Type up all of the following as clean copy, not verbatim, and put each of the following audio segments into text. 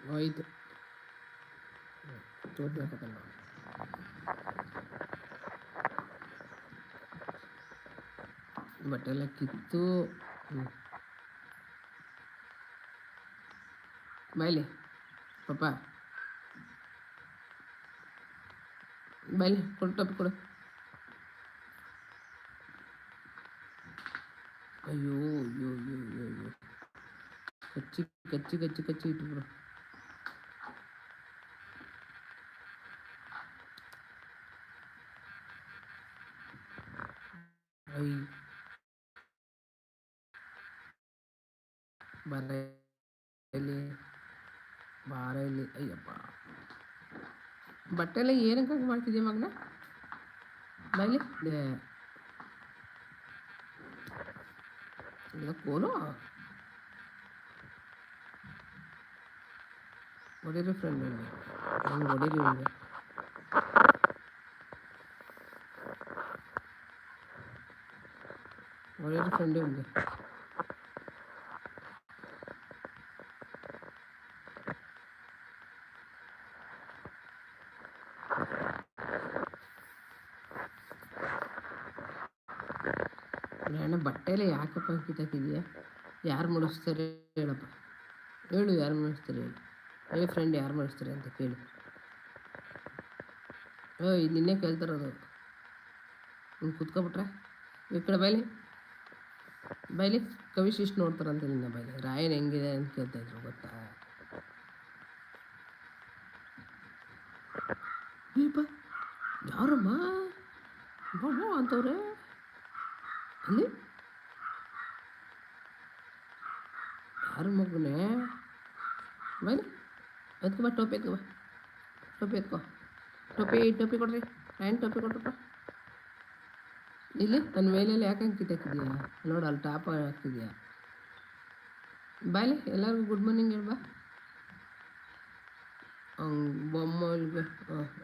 ಹೋಯ್ತು ತೋರ್ಬೇಕಲ್ಲ ಬಟ್ಟೆ ಎಲ್ಲ ಕಿತ್ತು ಬಾಯ್ಲಿ ಪಾಪ ಬಾಯ್ಲಿ ಕೊಡು ಟೊಪ್ಪಿ ಕೊಡು. ಅಯ್ಯೋ ಅಯ್ಯೋ ಅಯ್ಯೋ ಅಯ್ಯೋ ಅಯ್ಯೋ ಕಚ್ಚಿ ಕಚ್ಚಿ ಕಚ್ಚಿ ಕಚ್ಚಿ ಇಟ್ಬಿಡು. ಐ ಬರ ಇಲ್ಲಿ ಬಾರ ಇಲ್ಲಿ. ಅಯ್ಯಪ್ಪ ಬಟ್ಟೆ ಎಲ್ಲ ಏನಕ್ಕೆ ಮಾಡ್ತಿದ್ಯಾ ಮಗನ? ಬಾಯ್ಲಿ ಇಲ್ಲ ಕೋಲು ಹೊಡೀರಿ ಫ್ರೆಂಡ್ ಹಂಗೆ ಹೊಡೀರಿ ನಿಮಗೆ. ಹೊಡೀರಿ ಫ್ರೆಂಡ್ ನಿಮಗೆ. ಅಣ್ಣ ಬಟ್ಟೆಲ್ಲ ಯಾಕಪ್ಪ ಕಿತ್ತಾಕಿದೆಯಾ? ಯಾರು ಮುಡಿಸ್ತಾರೆ ಹೇಳಪ್ಪ, ಹೇಳು ಯಾರು ಮುಡಿಸ್ತಾರೆ ಹೇಳು. ಹೇಳಿ ಫ್ರೆಂಡ್ ಯಾರು ಮಾಡಿಸ್ತಾರೆ ಅಂತ ಕೇಳಿ. ಇದು ನಿನ್ನೆ ಕೇಳ್ತಾರದು. ನೀನು ಕುತ್ಕೊಬಿಟ್ರೆ ಈ ಕಡೆ ಬೈಲಿ ಬೈಲಿ ಕವಿಶ್ ಇಷ್ಟು ನೋಡ್ತಾರಂತೆ ನಿನ್ನ ಬೈಲಿ. ರಾಯನ್ ಹೆಂಗಿದೆ ಅಂತ ಕೇಳ್ತಾಯಿದ್ರು ಗೊತ್ತಾ? ಏಪ ಯಾರಮ್ಮ ಬಾಬಾ ಅಂತವ್ರೆ ಅಲ್ಲಿ? ಯಾರ ಮಗನೇ? ಬೈಲಿ ಎತ್ಕೊ ಟೋಪಿ ಎತ್ಕೊ ಟೋಪಿ ಎತ್ಕೊ. ಟೋಪಿ ಕೊಡ್ರಿ. ರಾಯನ್ ಟೋಪಿ ಕೊಟ್ರಪ್ಪ. ಇಲ್ಲಿ ನನ್ನ ಮೇಲೆಲ್ಲ ಯಾಕೆ ಹಂಗೆ ಕಿತ್ತಾಕಿದೆಯಾ? ನೋಡು ಅಲ್ಲಿ ಟಾಪ್ ಹಾಕ್ತಿದ್ಯಾ. ಬಾಯ್ಲಿ ಎಲ್ಲರಿಗೂ ಗುಡ್ ಮಾರ್ನಿಂಗ್ ಹೇಳ್ಬಾ. ಬೊಮ್ಮ ಇಲ್ಗೆ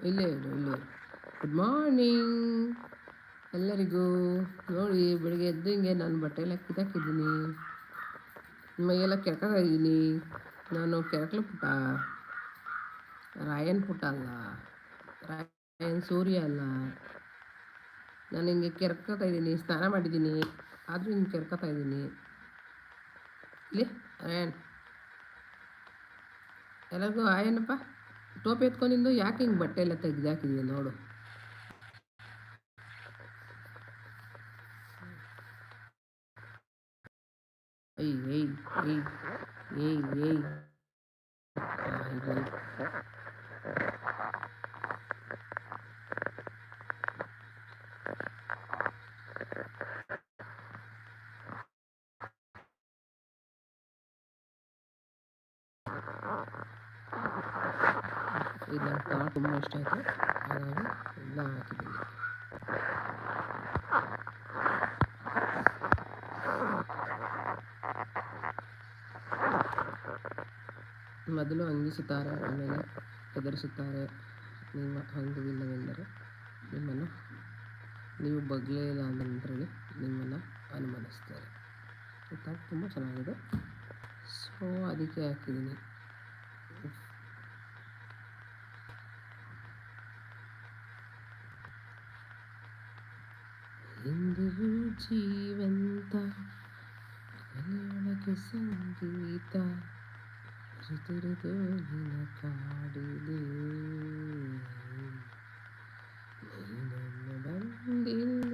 ಇಲ್ಲೇ ಇರು ಇಲ್ಲೇ ಇರು. ಗುಡ್ ಮಾರ್ನಿಂಗ್ ಎಲ್ಲರಿಗೂ. ನೋಡಿ ಬೆಳಿಗ್ಗೆ ಎದ್ದು ಹಿಂಗೆ ನಾನು ಬಟ್ಟೆ ಎಲ್ಲ ಕಿತ್ತಾಕಿದ್ದೀನಿ, ಮೈಯೆಲ್ಲ ಕೆರ್ಕೊಂಡಿದ್ದೀನಿ. ನಾನು ಕೆರಕ್ಲು ಪುಟ್ಟ, ರಾಯನ್ ಪುಟ್ಟ ಅಲ್ಲ, ರಾಯನ್ ಸೂರ್ಯ ಅಲ್ಲ. ನಾನು ಹಿಂಗೆ ಕೆರ್ಕೋತಾ ಇದ್ದೀನಿ, ಸ್ನಾನ ಮಾಡಿದ್ದೀನಿ ಆದರೂ ಹಿಂಗೆ ಕೆರ್ಕೋತಾ ಇದ್ದೀನಿ. ಇಲ್ಲಿ ರಾಯನ್ ಎಲ್ಲರಿಗೂ ಆಯನಪ್ಪ. ಟೋಪಿ ಎತ್ಕೊಂಡಿದ್ದು ಯಾಕೆ ಹಿಂಗೆ ಬಟ್ಟೆ ಎಲ್ಲ ತೆಗ್ದಾಕಿದೀಯ ನೋಡು. ಏಯ್ ಏಯ್ ಏಯ್ ಏಯ್ ಏಯ್ ಇದು ನನ್ನ ಕಾರ್ ತುಂಬ ಇಷ್ಟ ಆಯಿತು, ಹಾಗಾಗಿ ಎಲ್ಲ ಹಾಕಿದ್ದೀನಿ. ಮೊದಲು ಅಂಗಿಸುತ್ತಾರೆ, ಆಮೇಲೆ ಹೆದರಿಸುತ್ತಾರೆ. ನಿಮ್ಮ ಅಂಗವಿಲ್ಲವೆಂದರೆ ನಿಮ್ಮನ್ನು ನೀವು ಬಗ್ಲೇ ಇಲ್ಲ ಅಂತಂದ್ರಲ್ಲಿ ನಿಮ್ಮನ್ನು ಅನುಮಾನಿಸ್ತಾರೆ. ಗೊತ್ತಾ? ತುಂಬ ಚೆನ್ನಾಗಿದೆ. ಸೊ ಅದಕ್ಕೆ ಹಾಕಿದ್ದೀನಿ. ಎಂದಿಗೂ ಜೀವಂತ ಒಳಗೆ ಸಂಗೀತ ಋತುರಿದು ನಿನ ಕಾಡಿದೆ. ನೀನನ್ನು ಬಂದಿಲ್ಲಿ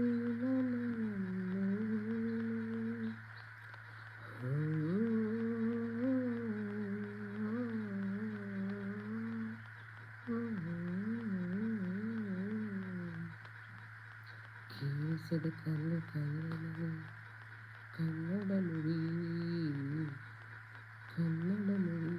ಕೇಸದ ಕಲ್ಲು ಕಲ್ಲನು ಕನ್ನಡ ನುಡಿ ಕನ್ನಡ ನುಡಿ.